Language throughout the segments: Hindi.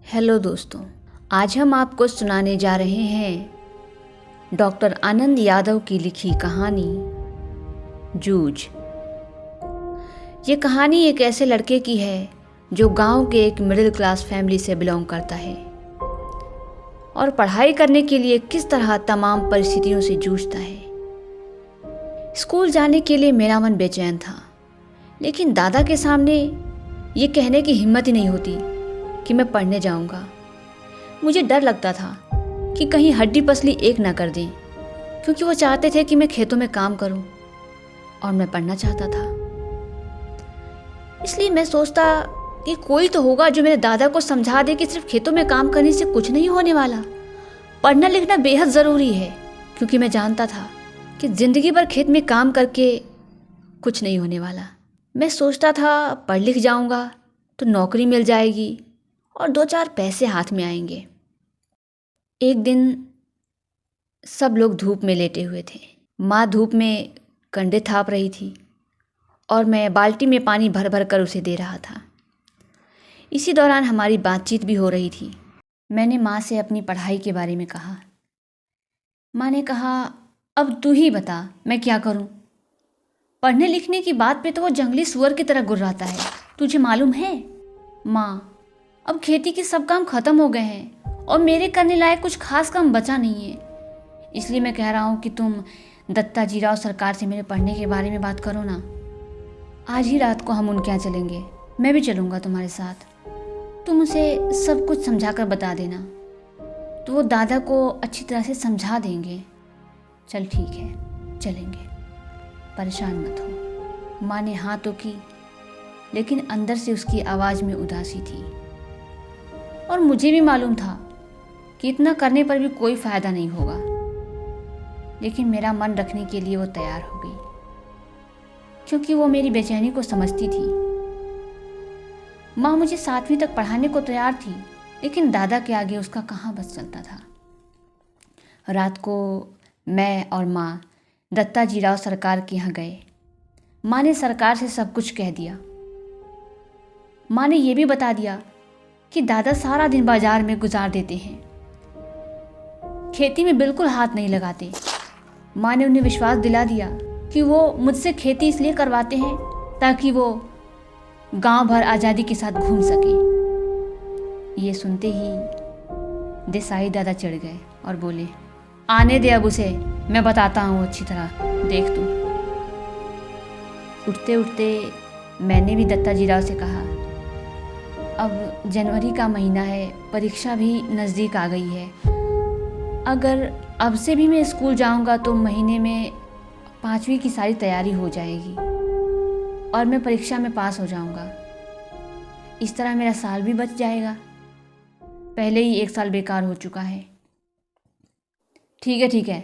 हेलो दोस्तों, आज हम आपको सुनाने जा रहे हैं डॉक्टर आनंद यादव की लिखी कहानी जूझ। ये कहानी एक ऐसे लड़के की है जो गांव के एक मिडिल क्लास फैमिली से बिलोंग करता है और पढ़ाई करने के लिए किस तरह तमाम परिस्थितियों से जूझता है। स्कूल जाने के लिए मेरा मन बेचैन था, लेकिन दादा के सामने ये कहने की हिम्मत ही नहीं होती कि मैं पढ़ने जाऊंगा। मुझे डर लगता था कि कहीं हड्डी पसली एक ना कर दें, क्योंकि वो चाहते थे कि मैं खेतों में काम करूं और मैं पढ़ना चाहता था। इसलिए मैं सोचता कि कोई तो होगा जो मेरे दादा को समझा दे कि सिर्फ खेतों में काम करने से कुछ नहीं होने वाला। पढ़ना लिखना बेहद ज़रूरी है, क्योंकि मैं जानता था कि ज़िंदगी भर खेत में काम करके कुछ नहीं होने वाला। मैं सोचता था पढ़ लिख जाऊंगा तो नौकरी मिल जाएगी और 2-4 पैसे हाथ में आएंगे। एक दिन सब लोग धूप में लेटे हुए थे। माँ धूप में कंडे थाप रही थी और मैं बाल्टी में पानी भर भर कर उसे दे रहा था। इसी दौरान हमारी बातचीत भी हो रही थी। मैंने माँ से अपनी पढ़ाई के बारे में कहा। माँ ने कहा, अब तू ही बता मैं क्या करूँ। पढ़ने लिखने की बात पे तो वो जंगली सुअर की तरह गुर्राता है, तुझे मालूम है। माँ, अब खेती के सब काम खत्म हो गए हैं और मेरे करने लायक कुछ खास काम बचा नहीं है। इसलिए मैं कह रहा हूँ कि तुम दत्ता जीराव सरकार से मेरे पढ़ने के बारे में बात करो ना। आज ही रात को हम उनके यहाँ चलेंगे, मैं भी चलूँगा तुम्हारे साथ। तुम उसे सब कुछ समझा कर बता देना, तो वो दादा को अच्छी तरह से समझा देंगे। चल ठीक है, चलेंगे, परेशान मत हो। माँ ने हाँ तो की, लेकिन अंदर से उसकी आवाज़ में उदासी थी और मुझे भी मालूम था कि इतना करने पर भी कोई फ़ायदा नहीं होगा। लेकिन मेरा मन रखने के लिए वो तैयार हो गई, क्योंकि वो मेरी बेचैनी को समझती थी। माँ मुझे 7वीं तक पढ़ाने को तैयार थी, लेकिन दादा के आगे उसका कहाँ बस चलता था। रात को मैं और माँ दत्ता जीराव सरकार के यहाँ गए। माँ ने सरकार से सब कुछ कह दिया। माँ ने ये भी बता दिया कि दादा सारा दिन बाजार में गुजार देते हैं, खेती में बिल्कुल हाथ नहीं लगाते। माँ ने उन्हें विश्वास दिला दिया कि वो मुझसे खेती इसलिए करवाते हैं ताकि वो गांव भर आज़ादी के साथ घूम सके। ये सुनते ही देसाई दादा चढ़ गए और बोले, आने दे अब उसे, मैं बताता हूँ अच्छी तरह, देख तू। उठते उठते मैंने भी दत्ता जीराव से कहा, अब जनवरी का महीना है, परीक्षा भी नज़दीक आ गई है। अगर अब से भी मैं स्कूल जाऊंगा तो महीने में 5वीं की सारी तैयारी हो जाएगी और मैं परीक्षा में पास हो जाऊंगा। इस तरह मेरा साल भी बच जाएगा, पहले ही 1 साल बेकार हो चुका है। ठीक है,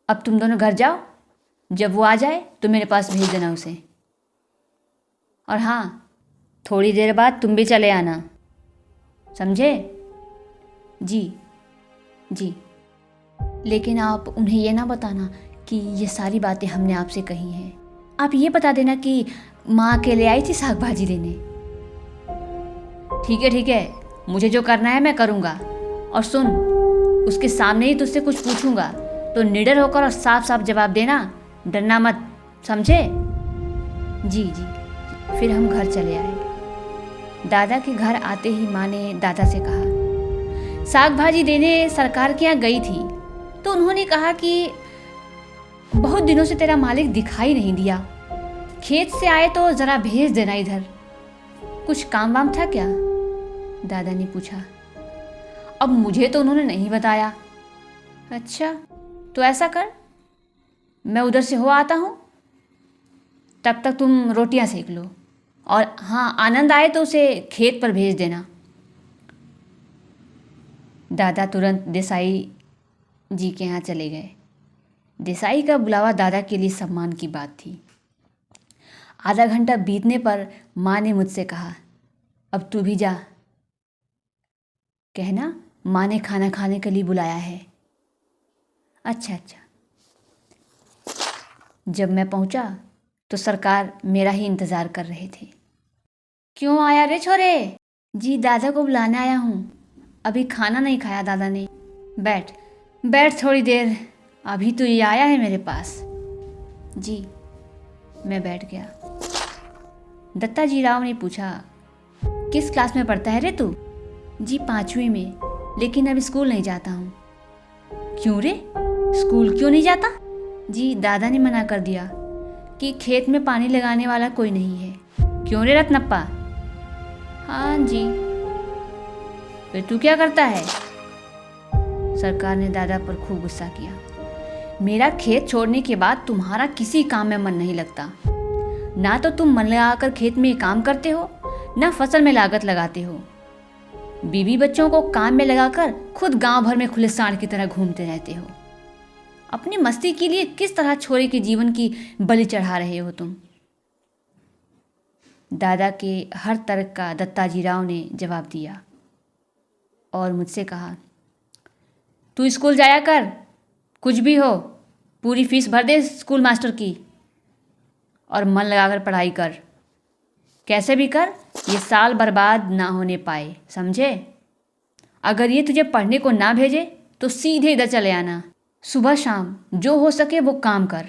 अब तुम दोनों घर जाओ, जब वो आ जाए तो मेरे पास भेज देना उसे। और हाँ, थोड़ी देर बाद तुम भी चले आना, समझे। जी जी, लेकिन आप उन्हें यह ना बताना कि ये सारी बातें हमने आपसे कही हैं। आप ये बता देना कि माँ अकेले आई थी साग भाजी लेने। ठीक है, मुझे जो करना है मैं करूँगा। और सुन, उसके सामने ही तुझसे कुछ पूछूंगा तो निडर होकर और साफ साफ जवाब देना, डरना मत, समझे। जी। फिर हम घर चले आए। दादा के घर आते ही माँ ने दादा से कहा, साग भाजी देने सरकार के यहाँ गई थी तो उन्होंने कहा कि बहुत दिनों से तेरा मालिक दिखाई नहीं दिया, खेत से आए तो ज़रा भेज देना इधर। कुछ काम वाम था क्या, दादा ने पूछा। अब मुझे तो उन्होंने नहीं बताया। अच्छा, तो ऐसा कर, मैं उधर से हो आता हूँ, तब तक तुम रोटियां सेक लो। और हाँ, आनंद आए तो उसे खेत पर भेज देना। दादा तुरंत देसाई जी के यहाँ चले गए। देसाई का बुलावा दादा के लिए सम्मान की बात थी। आधा घंटा बीतने पर माँ ने मुझसे कहा, अब तू भी जा। कहना माँ ने खाना खाने के लिए बुलाया है। अच्छा। जब मैं पहुँचा तो सरकार मेरा ही इंतज़ार कर रहे थे। क्यों आया रे छोरे? जी दादा को बुलाने आया हूँ। अभी खाना नहीं खाया दादा ने। बैठ बैठ थोड़ी देर, अभी तो ये आया है मेरे पास। जी, मैं बैठ गया। दत्ता जी राव ने पूछा, किस क्लास में पढ़ता है रे तू? जी 5वीं में, लेकिन अब स्कूल नहीं जाता हूँ। क्यों रे, स्कूल क्यों नहीं जाता? जी दादा ने मना कर दिया कि खेत में पानी लगाने वाला कोई नहीं है। क्यों रे रत्नप्पा? हाँ जी। फिर तू क्या करता है? सरकार ने दादा पर खूब गुस्सा किया। मेरा खेत छोड़ने के बाद तुम्हारा किसी काम में मन नहीं लगता। ना तो तुम मन लगाकर खेत में काम करते हो, ना फसल में लागत लगाते हो। बीवी बच्चों को काम में लगाकर खुद गांव भर में खुले सांड की तरह घूमते रहते हो। अपनी मस्ती के लिए किस तरह छोरे के जीवन की बलि चढ़ा रहे हो तुम? दादा के हर तर्क का दत्ताजी राव ने जवाब दिया और मुझसे कहा, तू स्कूल जाया कर, कुछ भी हो, पूरी फीस भर दे स्कूल मास्टर की और मन लगाकर पढ़ाई कर। कैसे भी कर, ये साल बर्बाद ना होने पाए, समझे? अगर ये तुझे पढ़ने को ना भेजे तो सीधे इधर चले आना। सुबह शाम जो हो सके वो काम कर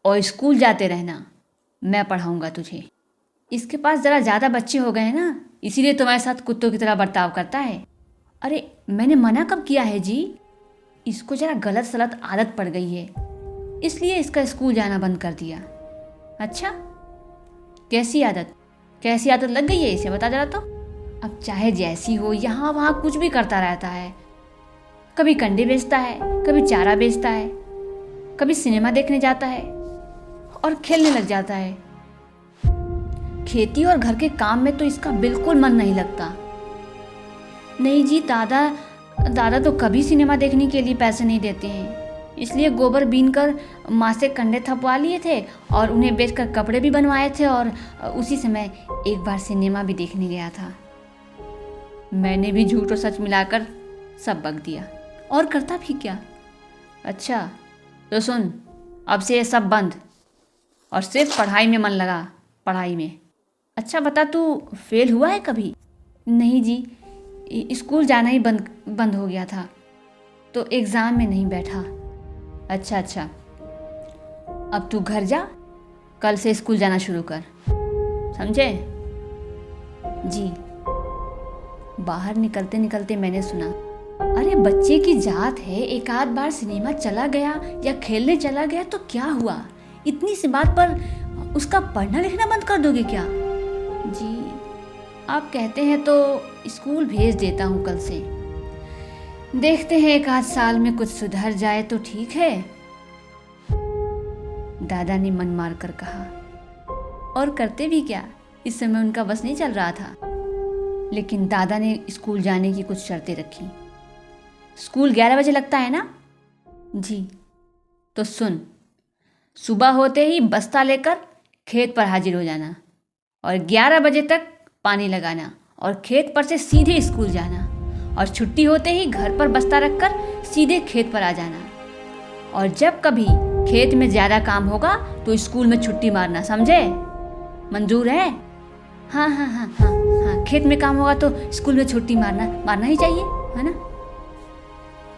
और स्कूल जाते रहना। मैं पढ़ाऊँगा तुझे। इसके पास ज़रा ज़्यादा बच्चे हो गए हैं ना, इसीलिए तुम्हारे साथ कुत्तों की तरह बर्ताव करता है। अरे मैंने मना कब किया है जी? इसको ज़रा गलत सलत आदत पड़ गई है, इसलिए इसका स्कूल जाना बंद कर दिया। अच्छा, कैसी आदत लग गई है इसे, बता जरा तो। अब चाहे जैसी हो, यहाँ वहाँ कुछ भी करता रहता है। कभी कंडे बेचता है, कभी चारा बेचता है, कभी सिनेमा देखने जाता है और खेलने लग जाता है। खेती और घर के काम में तो इसका बिल्कुल मन नहीं लगता। नहीं जी, दादा तो कभी सिनेमा देखने के लिए पैसे नहीं देते हैं, इसलिए गोबर बीन कर माँ से कंडे थपवा लिए थे और उन्हें बेचकर कपड़े भी बनवाए थे और उसी समय एक बार सिनेमा भी देखने गया था। मैंने भी झूठ और सच मिलाकर सब बक दिया। और करता भी क्या? अच्छा तो सुन, अब से ये सब बंद और सिर्फ पढ़ाई में मन लगा, पढ़ाई में। अच्छा बता, तू फेल हुआ है कभी? नहीं जी, स्कूल जाना ही बंद हो गया था तो एग्ज़ाम में नहीं बैठा। अच्छा, अब तू घर जा, कल से स्कूल जाना शुरू कर, समझे? जी। बाहर निकलते निकलते मैंने सुना, अरे बच्चे की जात है, एक आध बार सिनेमा चला गया या खेलने चला गया तो क्या हुआ? इतनी सी बात पर उसका पढ़ना लिखना बंद कर दोगे क्या? जी आप कहते हैं तो स्कूल भेज देता हूँ कल से। देखते हैं, एक आध साल में कुछ सुधर जाए तो ठीक है, दादा ने मन मार कर कहा। और करते भी क्या, इस समय उनका बस नहीं चल रहा था। लेकिन दादा ने स्कूल जाने की कुछ शर्तें रखी। स्कूल 11 बजे लगता है ना? जी। तो सुन, सुबह होते ही बस्ता लेकर खेत पर हाजिर हो जाना और 11 बजे तक पानी लगाना और खेत पर से सीधे स्कूल जाना और छुट्टी होते ही घर पर बस्ता रखकर सीधे खेत पर आ जाना। और जब कभी खेत में ज़्यादा काम होगा तो स्कूल में छुट्टी मारना, समझे? मंजूर है? हाँ, खेत में काम होगा तो स्कूल में छुट्टी मारना ही चाहिए, है ना?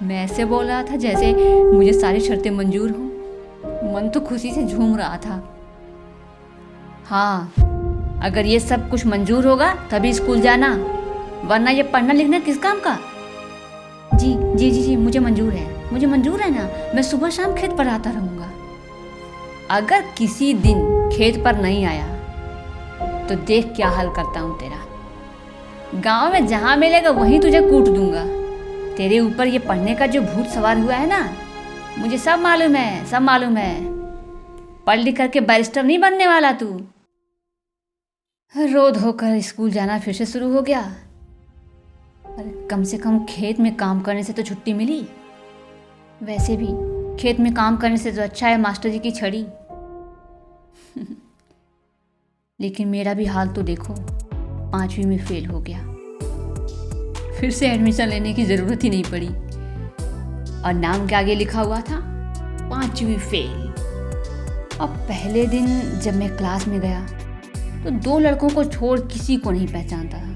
मैं ऐसे बोल रहा था जैसे मुझे सारी शर्तें मंजूर हों। मन तो खुशी से झूम रहा था। हाँ, अगर ये सब कुछ मंजूर होगा तभी स्कूल जाना, वरना ये पढ़ना लिखना किस काम का? जी, मुझे मंजूर है ना, मैं सुबह शाम खेत पर आता रहूँगा। अगर किसी दिन खेत पर नहीं आया तो देख क्या हाल करता हूँ तेरा। गांव में जहाँ मिलेगा वहीं तुझे कूट दूंगा। तेरे ऊपर ये पढ़ने का जो भूत सवार हुआ है ना, मुझे सब मालूम है। पढ़ लिख करके बैरिस्टर नहीं बनने वाला तू। रो धोकर स्कूल जाना फिर से शुरू हो गया। अरे कम से कम खेत में काम करने से तो छुट्टी मिली। वैसे भी खेत में काम करने से तो अच्छा है मास्टर जी की छड़ी। लेकिन मेरा भी हाल तो देखो, 5वीं में फेल हो गया। फिर से एडमिशन लेने की ज़रूरत ही नहीं पड़ी और नाम के आगे लिखा हुआ था 5वीं फेल। अब पहले दिन जब मैं क्लास में गया तो 2 लड़कों को छोड़ किसी को नहीं पहचानता था।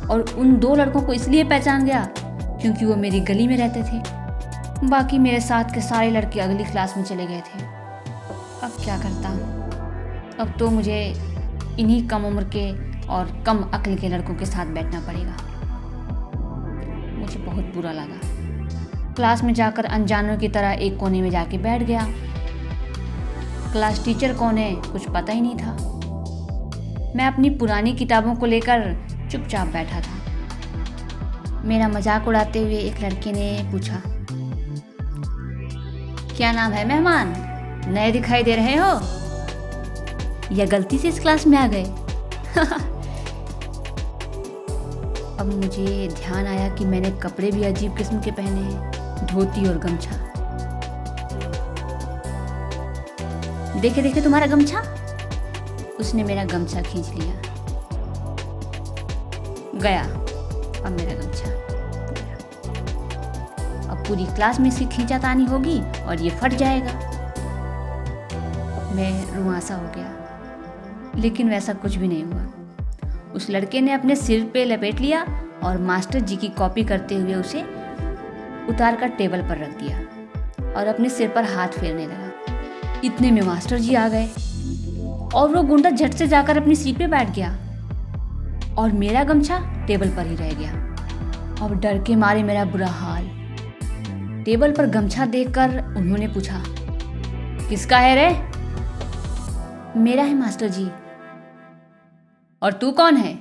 और उन 2 लड़कों को इसलिए पहचान गया क्योंकि वो मेरी गली में रहते थे। बाकी मेरे साथ के सारे लड़के अगली क्लास में चले गए थे। अब क्या करता, अब तो मुझे इन्हीं कम उम्र के और कम अक्ल के लड़कों के साथ बैठना पड़ेगा। मुझे बहुत बुरा लगा। क्लास में जाकर अनजानों की तरह एक कोने में जाके बैठ गया। क्लास टीचर कौन है कुछ पता ही नहीं था। मैं अपनी पुरानी किताबों को लेकर चुपचाप बैठा था। मेरा मजाक उड़ाते हुए एक लड़के ने पूछा, क्या नाम है मेहमान, नए दिखाई दे रहे हो या गलती से इस क्लास में आ गए? अब मुझे ध्यान आया कि मैंने कपड़े भी अजीब किस्म के पहने हैं, धोती और गमछा। देखे देखे तुम्हारा गमछा। उसने मेरा गमछा खींच लिया। गया अब मेरा गमछा। अब पूरी क्लास में इसकी खींचातानी होगी और ये फट जाएगा। मैं रुआंसा हो गया, लेकिन वैसा कुछ भी नहीं हुआ। उस लड़के ने अपने सिर पे लपेट लिया और मास्टर जी की कॉपी करते हुए उसे उतार कर टेबल पर रख दिया और अपने सिर पर हाथ फेरने लगा। इतने में मास्टर जी आ गए और वो गुंडा झट से जाकर अपनी सीट पे बैठ गया और मेरा गमछा टेबल पर ही रह गया। अब डर के मारे मेरा बुरा हाल। टेबल पर गमछा देखकर उन्होंने पूछा, किसका है रे? मेरा है मास्टर जी। और तू कौन है?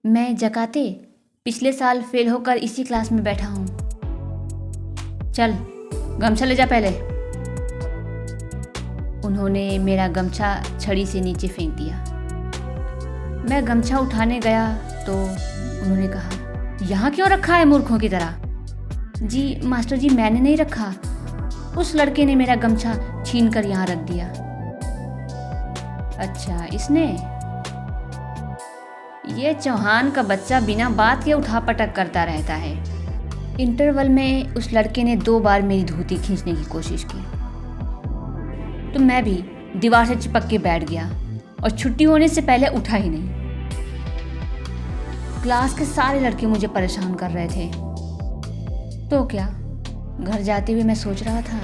मैं जकाते, पिछले साल फेल होकर इसी क्लास में बैठा हूं। चल गमछा ले जा पहले। उन्होंने मेरा गमछा छड़ी से नीचे फेंक दिया। मैं गमछा उठाने गया तो उन्होंने कहा, यहाँ क्यों रखा है मूर्खों की तरह? जी मास्टर जी मैंने नहीं रखा, उस लड़के ने मेरा गमछा छीन कर यहाँ रख दिया। अच्छा इसने? ये चौहान का बच्चा बिना बात के उठापटक करता रहता है। इंटरवल में उस लड़के ने 2 बार मेरी धोती खींचने की कोशिश की तो मैं भी दीवार से चिपक के बैठ गया और छुट्टी होने से पहले उठा ही नहीं। क्लास के सारे लड़के मुझे परेशान कर रहे थे। तो क्या, घर जाते हुए मैं सोच रहा था,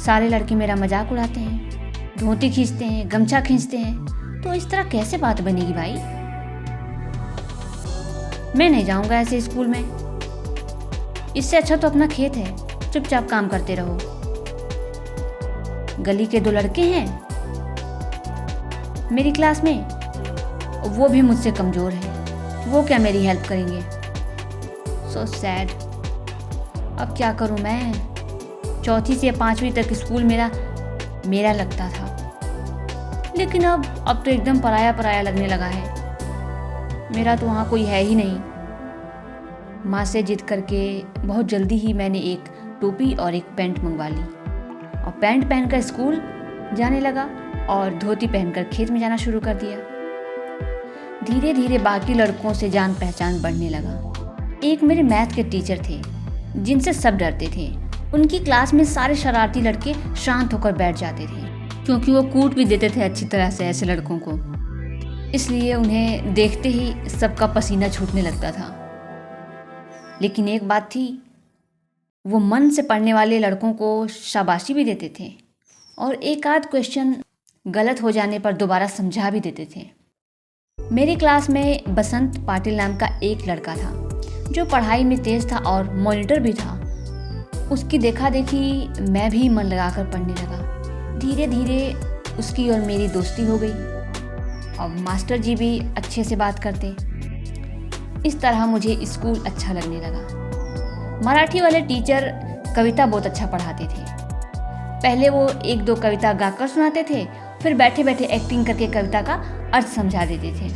सारे लड़के मेरा मजाक उड़ाते हैं, धोती खींचते हैं, गमछा खींचते हैं, तो इस तरह कैसे बात बनेगी भाई? मैं नहीं जाऊंगा ऐसे स्कूल में। इससे अच्छा तो अपना खेत है, चुपचाप काम करते रहो। गली के 2 लड़के हैं मेरी क्लास में, वो भी मुझसे कमजोर है, वो क्या मेरी हेल्प करेंगे? So sad. अब क्या करूं मैं? 4वीं से 5वीं तक स्कूल मेरा लगता था, लेकिन अब तो एकदम पराया पराया लगने लगा है। मेरा तो वहाँ कोई है ही नहीं। माँ से जिद करके बहुत जल्दी ही मैंने एक टोपी और एक पैंट मंगवा ली और पैंट पहनकर स्कूल जाने लगा और धोती पहनकर खेत में जाना शुरू कर दिया। धीरे धीरे बाकी लड़कों से जान पहचान बढ़ने लगा। एक मेरे मैथ के टीचर थे जिनसे सब डरते थे। उनकी क्लास में सारे शरारती लड़के शांत होकर बैठ जाते थे क्योंकि वो कूट भी देते थे अच्छी तरह से ऐसे लड़कों को। इसलिए उन्हें देखते ही सबका पसीना छूटने लगता था। लेकिन एक बात थी, वो मन से पढ़ने वाले लड़कों को शाबाशी भी देते थे और एक आध क्वेश्चन गलत हो जाने पर दोबारा समझा भी देते थे। मेरी क्लास में बसंत पाटिल नाम का एक लड़का था जो पढ़ाई में तेज था और मॉनिटर भी था। उसकी देखा देखी मैं भी मन लगाकर पढ़ने लगा। धीरे धीरे उसकी और मेरी दोस्ती हो गई और मास्टर जी भी अच्छे से बात करते। इस तरह मुझे स्कूल अच्छा लगने लगा। मराठी वाले टीचर कविता बहुत अच्छा पढ़ाते थे। पहले वो 1-2 कविता गाकर सुनाते थे, फिर बैठे बैठे एक्टिंग करके कविता का अर्थ समझा देते थे।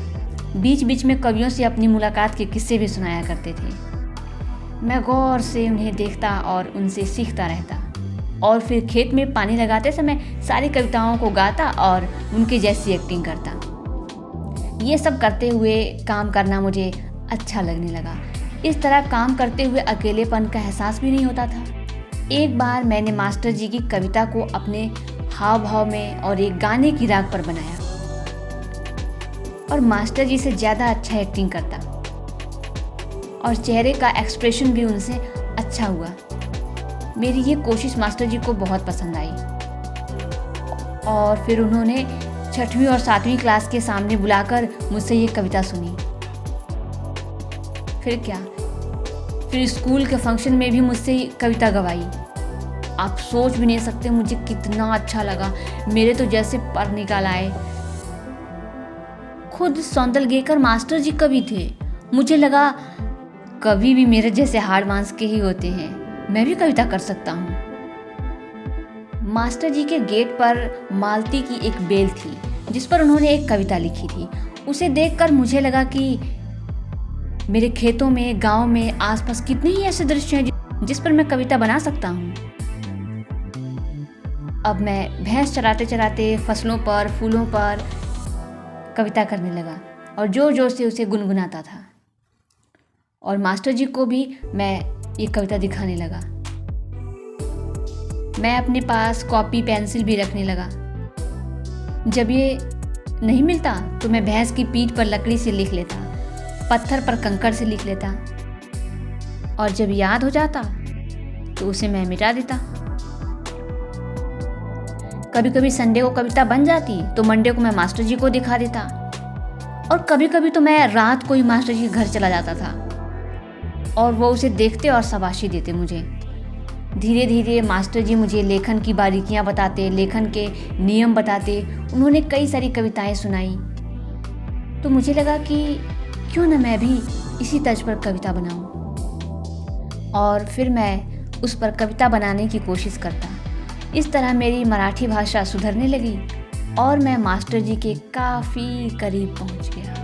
बीच बीच में कवियों से अपनी मुलाकात के किस्से भी सुनाया करते थे। मैं गौर से उन्हें देखता और उनसे सीखता रहता और फिर खेत में पानी लगाते समय सारी कविताओं को गाता और उनके जैसी एक्टिंग करता। ये सब करते हुए काम करना मुझे अच्छा लगने लगा। इस तरह काम करते हुए अकेलेपन का एहसास भी नहीं होता था। एक बार मैंने मास्टर जी की कविता को अपने हाव भाव में और एक गाने की राग पर बनाया और मास्टर जी से ज़्यादा अच्छा एक्टिंग करता और चेहरे का एक्सप्रेशन भी उनसे अच्छा हुआ। मेरी ये कोशिश मास्टर जी को बहुत पसंद आई और फिर उन्होंने 6वीं और 7वीं क्लास के सामने बुलाकर मुझसे ये कविता सुनी। फिर क्या, फिर स्कूल के फंक्शन में भी मुझसे कविता गवाई। आप सोच भी नहीं सकते मुझे कितना अच्छा लगा। मेरे तो जैसे पर निकल आए। खुद सौंदलगेकर मास्टर जी कवि थे। मुझे लगा कवि भी मेरे जैसे हाड़ मांस के ही होते हैं, मैं भी कविता कर सकता हूँ। मास्टर जी के गेट पर मालती की एक बेल थी जिस पर उन्होंने एक कविता लिखी थी। उसे देखकर मुझे लगा कि मेरे खेतों में, गांव में, आसपास कितने ही ऐसे दृश्य हैं जिस पर मैं कविता बना सकता हूँ। अब मैं भैंस चराते चराते फसलों पर, फूलों पर कविता करने लगा और जोर जोर से उसे गुनगुनाता था। और मास्टर जी को भी मैं ये कविता दिखाने लगा। मैं अपने पास कॉपी पेंसिल भी रखने लगा। जब ये नहीं मिलता तो मैं भैंस की पीठ पर लकड़ी से लिख लेता, पत्थर पर कंकड़ से लिख लेता और जब याद हो जाता तो उसे मैं मिटा देता। कभी कभी संडे को कविता बन जाती तो मंडे को मैं मास्टर जी को दिखा देता और कभी कभी तो मैं रात को ही मास्टर जी के घर चला जाता था और वो उसे देखते और शाबाशी देते मुझे। धीरे धीरे मास्टर जी मुझे लेखन की बारीकियां बताते, लेखन के नियम बताते। उन्होंने कई सारी कविताएं सुनाई तो मुझे लगा कि क्यों ना मैं भी इसी तर्ज पर कविता बनाऊं। और फिर मैं उस पर कविता बनाने की कोशिश करता। इस तरह मेरी मराठी भाषा सुधरने लगी और मैं मास्टर जी के काफ़ी करीब पहुंच गया।